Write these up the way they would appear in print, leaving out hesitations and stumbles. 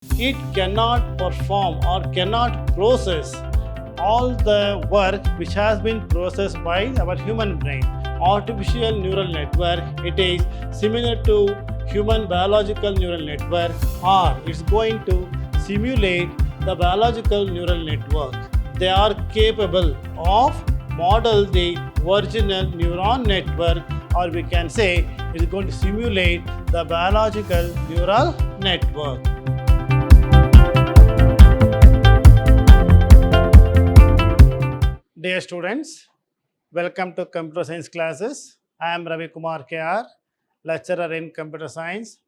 it cannot perform or cannot process all the work which has been processed by our human brain. Artificial neural network, it is similar to human biological neural network, or it's going to simulate the biological neural network. They are capable of model the original neuron network, or we can say it is going to simulate the biological neural network. Dear students, welcome to computer science classes. I am Ravi Kumar KR, lecturer in computer science,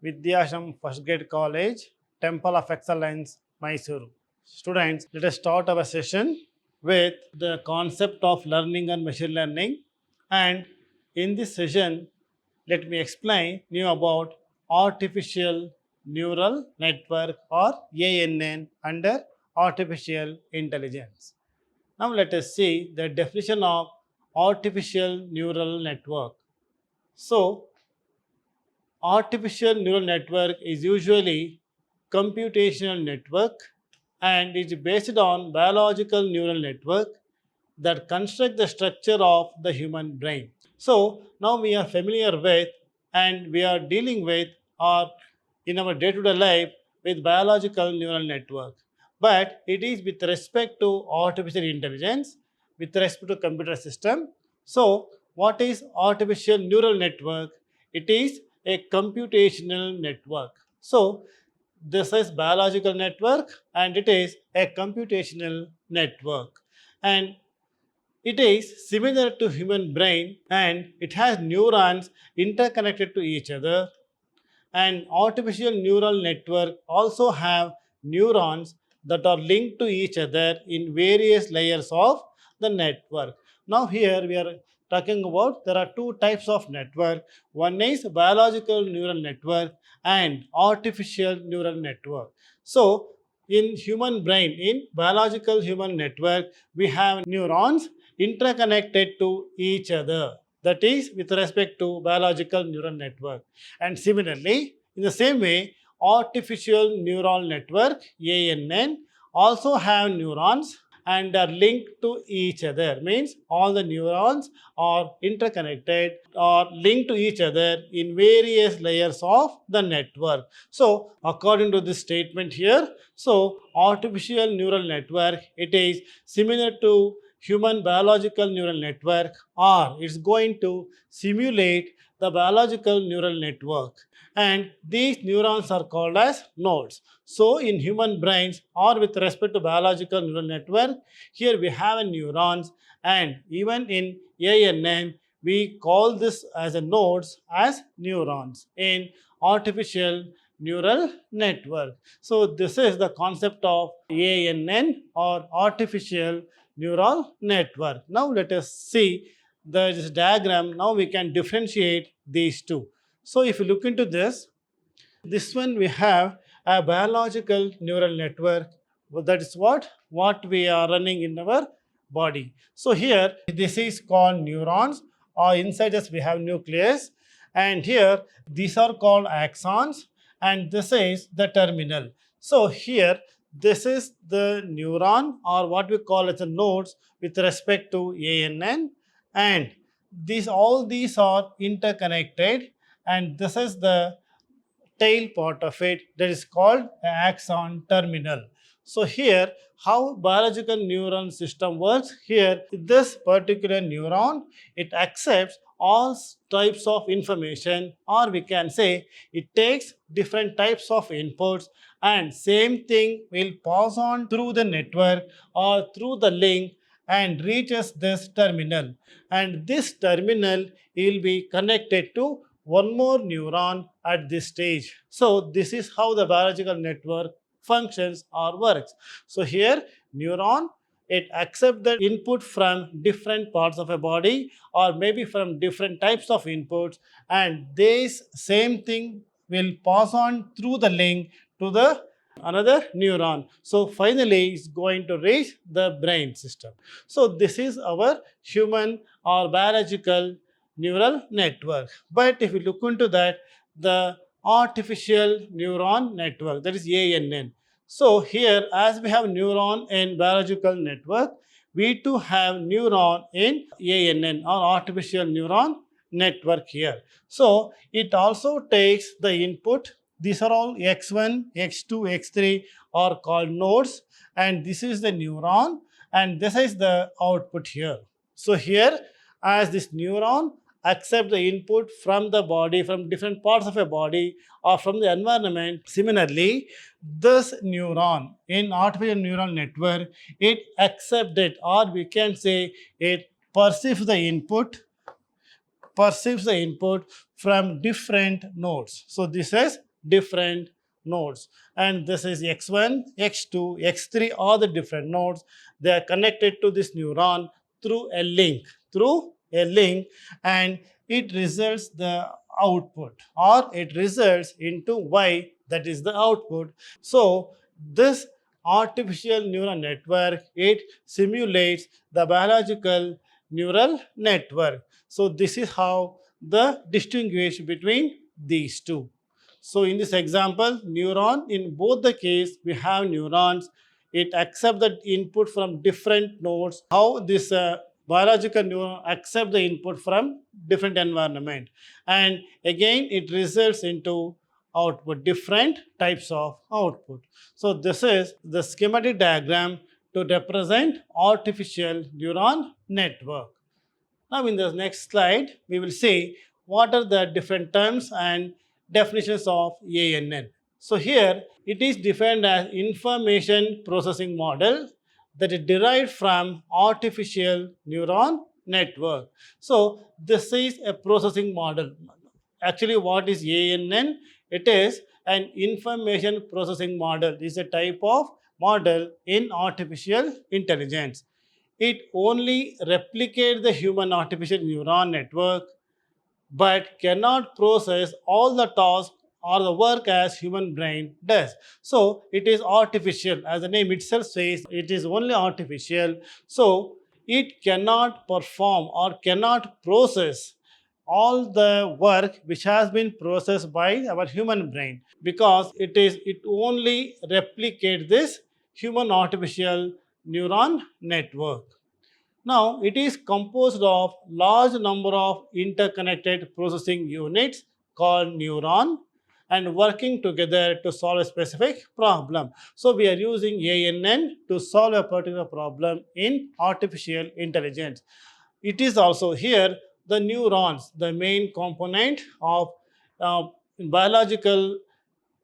Vidhyaashram First Grade College, Temple of Excellence, MYSURU. Students, let us start our session with the concept of learning and machine learning. And in this session, let me explain you about artificial neural network, or ANN, under artificial intelligence. Now let us see the definition of artificial neural network. So, artificial neural network is usually computational network and is based on biological neural network that construct the structure of the human brain. So now we are familiar with and we are dealing with, or in our day-to-day life, with biological neural network. But it is with respect to artificial intelligence, with respect to computer system. So what is artificial neural network? It is a computational network. So this is biological network and it is a computational network. And it is similar to human brain and it has neurons interconnected to each other, and artificial neural network also have neurons that are linked to each other in various layers of the network. Now here we are talking about there are two types of network. One is biological neural network and artificial neural network. So in human brain, in biological human network, we have neurons interconnected to each other, that is with respect to biological neural network. And similarly, in the same way, artificial neural network, ANN, also have neurons and are linked to each other. Means all the neurons are interconnected or linked to each other in various layers of the network. So according to this statement here, so artificial neural network, it is similar to human biological neural network, or it's going to simulate the biological neural network, and these neurons are called as nodes. So in human brains, or with respect to biological neural network, here we have a neurons, and even in ANN we call this as a nodes as neurons in artificial neural network. So this is the concept of ANN, or artificial neural network. Now let us see this diagram. Now we can differentiate these two. So if you look into this one we have a biological neural network. Well, that is what we are running in our body. So here this is called neurons, or inside us we have nucleus, and here these are called axons, and this is the terminal. So here this is the neuron, or what we call as the nodes with respect to ANN, and all these are interconnected, and this is the tail part of it, that is called axon terminal. So here how biological neuron system works, here this particular neuron, it accepts all types of information, or we can say it takes different types of inputs, and same thing will pass on through the network or through the link and reaches this terminal, and this terminal will be connected to one more neuron at this stage. So this is how the biological network functions or works. So here neuron, it accepts the input from different parts of a body, or maybe from different types of inputs, and this same thing will pass on through the link to the another neuron. So finally it's going to reach the brain system. So this is our human or biological neural network. But if you look into that, the artificial neuron network, that is ANN. So here, as we have neuron in biological network, we too have neuron in ANN or artificial neuron network here. So it also takes the input. These are all X1, X2, X3 are called nodes, and this is the neuron, and this is the output here. So here, as this neuron accept the input from the body, from different parts of a body or from the environment, similarly, this neuron in artificial neural network, it accepts it, or we can say it perceives the input from different nodes. So this is different nodes, and this is X1, X2, X3, all the different nodes. They are connected to this neuron through a link, and it results the output, or it results into Y, that is the output. So this artificial neural network, it simulates the biological neural network. So this is how the distinguish between these two. So in this example, neuron, in both the case, we have neurons. It accepts the input from different nodes. How this biological neuron accept the input from different environment. And again, it results into output, different types of output. So this is the schematic diagram to represent artificial neuron network. Now in the next slide, we will see what are the different terms and definitions of ANN. So here, it is defined as information processing model that is derived from artificial neuron network. So this is a processing model. Actually, what is ANN? It is an information processing model. It is a type of model in artificial intelligence. It only replicates the human artificial neuron network but cannot process all the tasks or the work as human brain does. So it is artificial, as the name itself says, it is only artificial. So it cannot perform or cannot process all the work which has been processed by our human brain, because it only replicates this human artificial neuron network. Now, it is composed of large number of interconnected processing units called neuron and working together to solve a specific problem. So, we are using ANN to solve a particular problem in artificial intelligence. It is also here the neurons, the main component of biological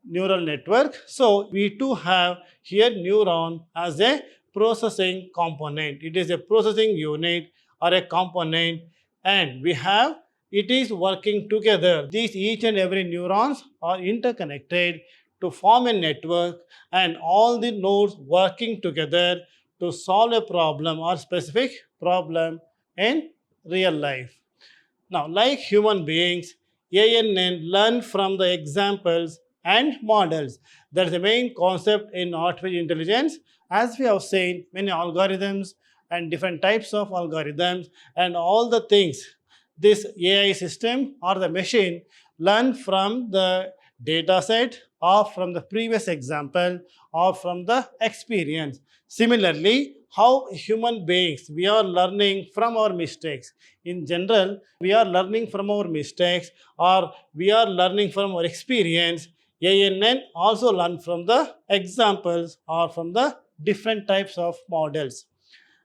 neural network. So we too have here neuron as a processing component. It is a processing unit or a component, and we have it is working together. These each and every neurons are interconnected to form a network, and all the nodes working together to solve a problem or specific problem in real life. Now, like human beings, ANN learn from the examples and models. That is the main concept in artificial intelligence. As we have seen, many algorithms and different types of algorithms and all the things, this AI system or the machine learn from the data set or from the previous example or from the experience. Similarly, how human beings, we are learning from our mistakes. In general, we are learning from our mistakes or we are learning from our experience. ANN also learn from the examples or from the different types of models.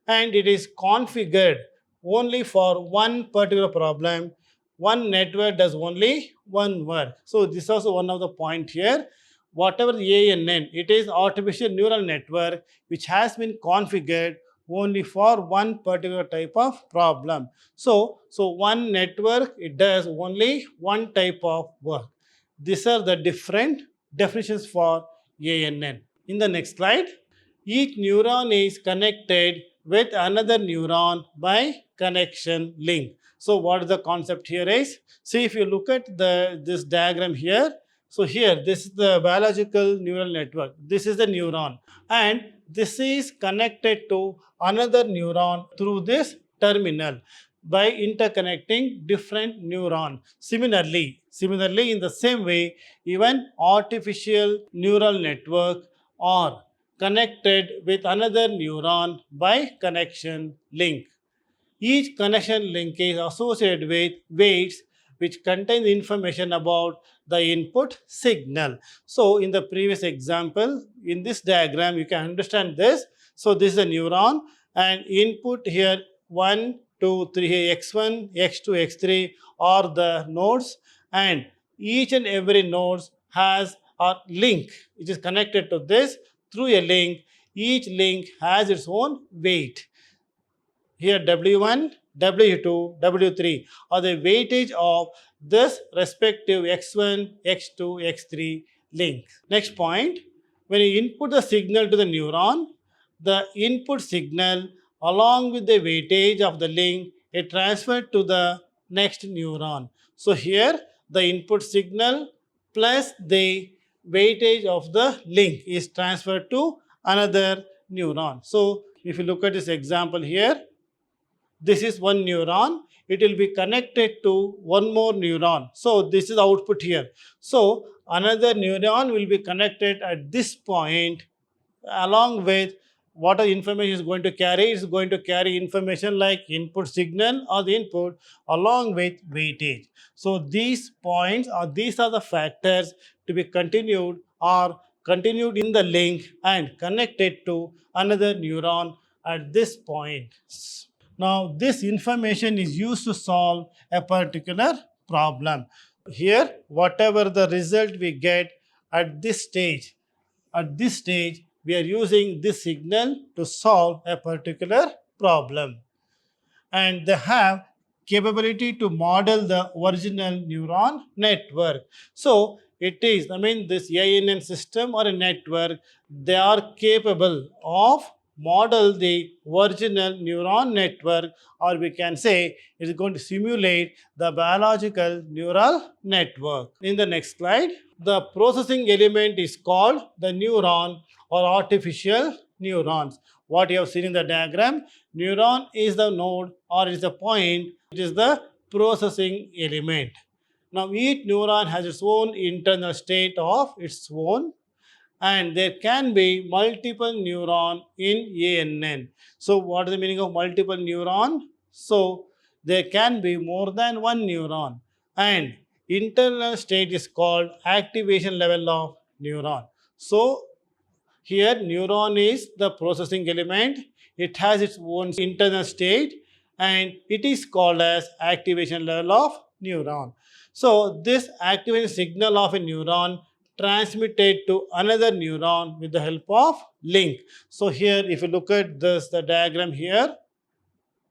And it is configured only for one particular problem. One network does only one work. So this is also one of the point here. Whatever the ANN, it is artificial neural network which has been configured only for one particular type of problem. So one network, it does only one type of work. These are the different definitions for ANN. In the next slide, each neuron is connected with another neuron by connection link. So what is the concept here is, see if you look at this diagram here. So here, this is the biological neural network. This is the neuron, and this is connected to another neuron through this terminal by interconnecting different neurons. Similarly, Similarly, in the same way, even artificial neural network are connected with another neuron by connection link. Each connection link is associated with weights which contain information about the input signal. So, in the previous example, in this diagram, you can understand this. So, this is a neuron and input here 1, 2, 3, x1, x2, x3 are the nodes, and each and every node has a link which is connected to this through a link. Each link has its own weight. Here W1, W2, W3 are the weightage of this respective X1, X2, X3 link. Next point, when you input the signal to the neuron, the input signal along with the weightage of the link is transferred to the next neuron. So here the input signal plus the weightage of the link is transferred to another neuron. So if you look at this example here, this is one neuron, it will be connected to one more neuron. So this is output here. So another neuron will be connected at this point along with what the information is going to carry. Is going to carry information like input signal or the input along with weightage. So these points or these are the factors to be continued or continued in the link and connected to another neuron at this point. Now, this information is used to solve a particular problem. Here, whatever the result we get at this stage, we are using this signal to solve a particular problem. And they have capability to model the original neuron network. So, it is, this ANN system or a network, they are capable of model the original neuron network, or we can say it is going to simulate the biological neural network. In the next slide, the processing element is called the neuron or artificial neurons. What you have seen in the diagram, neuron is the node or is the point, it is the processing element. Now each neuron has its own internal state of its own, and there can be multiple neuron in ANN. So what is the meaning of multiple neuron? So there can be more than one neuron, and internal state is called activation level of neuron. So here neuron is the processing element. It has its own internal state and it is called as activation level of neuron. So this activation signal of a neuron transmitted to another neuron with the help of link. So here if you look at this, the diagram here,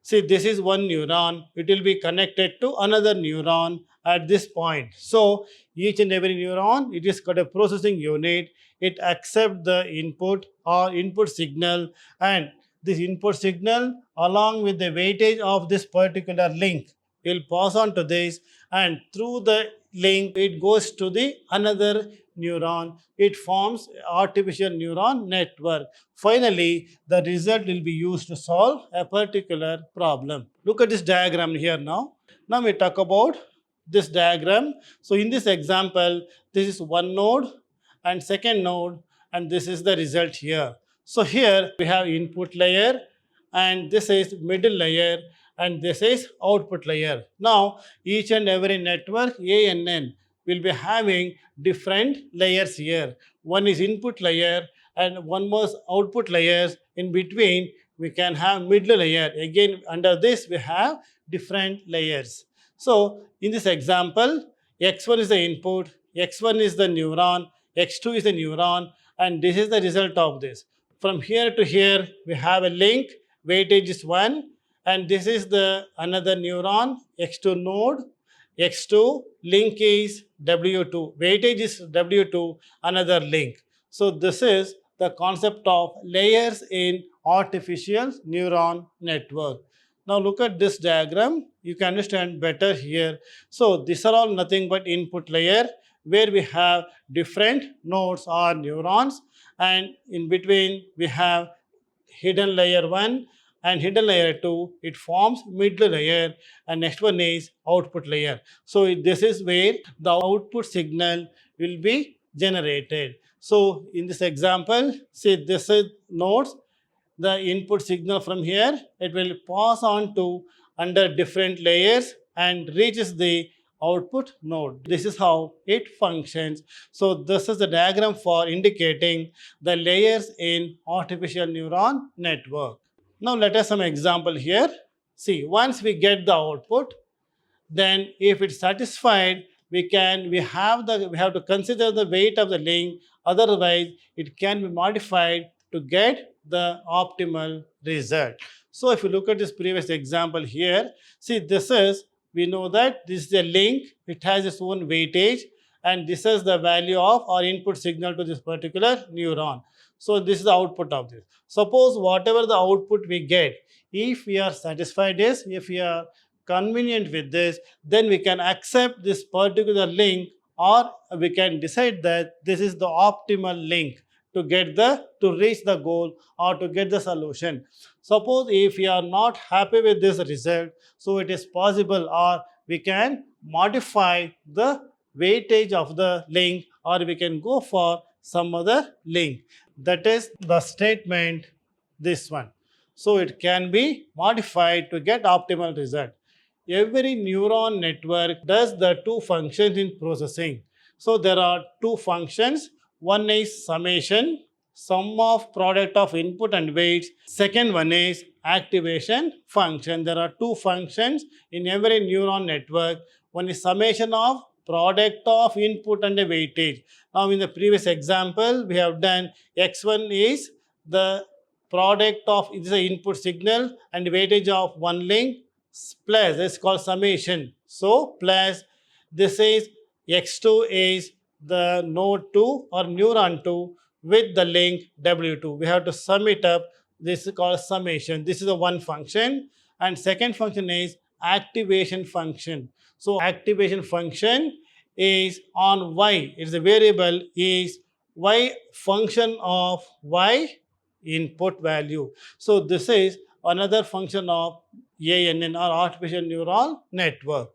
see this is one neuron, it will be connected to another neuron at this point. So each and every neuron, it is got a processing unit, it accepts the input or input signal, and this input signal along with the weightage of this particular link will pass on to this, and through the link it goes to the another neuron. It forms artificial neuron network. Finally, the result will be used to solve a particular problem. Look at this diagram here now. Now we talk about this diagram. So in this example, this is one node and second node, and this is the result here. So here we have input layer, and this is middle layer, and this is output layer. Now each and every network ANN will be having different layers here. One is input layer and one more output layers. In between we can have middle layer. Again under this we have different layers. So in this example, x1 is the input, x1 is the neuron, x2 is the neuron, and this is the result of this. From here to here we have a link, weightage is 1, and this is the another neuron, x2 node, x2 link is w2, weightage is w2, another link. So this is the concept of layers in artificial neuron network. Now look at this diagram, you can understand better here. So these are all nothing but input layer where we have different nodes or neurons, and in between we have hidden layer 1, and hidden layer 2, it forms middle layer, and next one is output layer. So this is where the output signal will be generated. So in this example, see this is nodes, the input signal from here, it will pass on to under different layers and reaches the output node. This is how it functions. So this is the diagram for indicating the layers in artificial neuron network. Now let us some example here. See, once we get the output, then if it's satisfied, we have to consider the weight of the link, otherwise it can be modified to get the optimal result. So if you look at this previous example here, see this is, we know that this is a link, it has its own weightage, and this is the value of our input signal to this particular neuron. So this is the output of this. Suppose whatever the output we get, if we are satisfied is, if we are convenient with this, then we can accept this particular link, or we can decide that this is the optimal link to reach the goal or to get the solution. Suppose if we are not happy with this result, so it is possible, or we can modify the weightage of the link, or we can go for some other link. That is the statement, this one. So it can be modified to get optimal result. Every neuron network does the two functions in processing. So there are two functions. One is summation, sum of product of input and weights. Second one is activation function. There are two functions in every neuron network. One is summation of product of input and a weightage. Now in the previous example, we have done x1 is the product of, it is the input signal and weightage of one link, plus this is called summation. So plus this is x2 is the node 2 or neuron 2 with the link w2. We have to sum it up. This is called summation. This is the one function. And second function is activation function. So activation function is on y. It's a variable is y function of y input value. So this is another function of ANN or artificial neural network.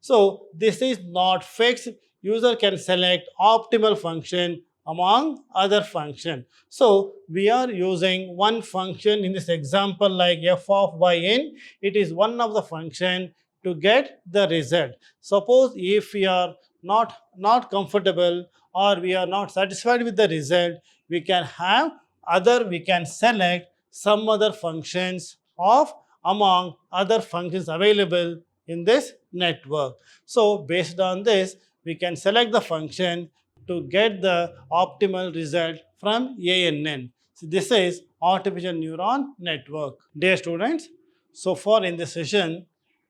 So this is not fixed. User can select optimal function among other function. So we are using one function in this example like f of yn. It is one of the function to get the result. Suppose if we are not comfortable or we are not satisfied with the result, we can select some other functions of among other functions available in this network. So based on this, we can select the function to get the optimal result from ANN. So this is artificial neuron network. Dear students, so far in this session,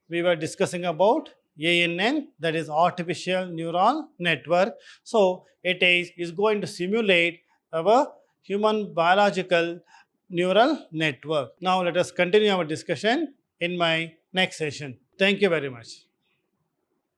we were discussing about ANN, that is artificial neural network. So it is going to simulate our human biological neural network. Now let us continue our discussion in my next session. Thank you very much.